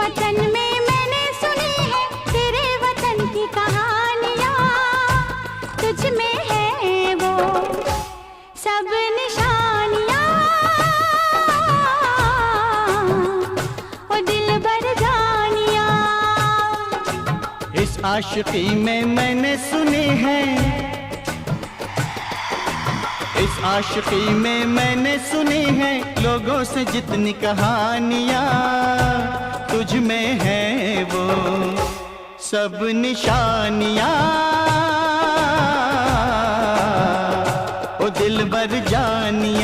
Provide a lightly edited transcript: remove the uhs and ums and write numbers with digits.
वतन में मैंने सुनी है तेरे वतन की कहानियाँ, तुझ में है वो सब निशानियाँ, ओ दिल भर जानियाँ। इस आशिकी में मैंने सुनी है, इस आशिकी में मैंने सुनी है लोगों से जितनी कहानियाँ, तुझ में है वो सब निशानियाँ, ओ दिल भर जानियाँ।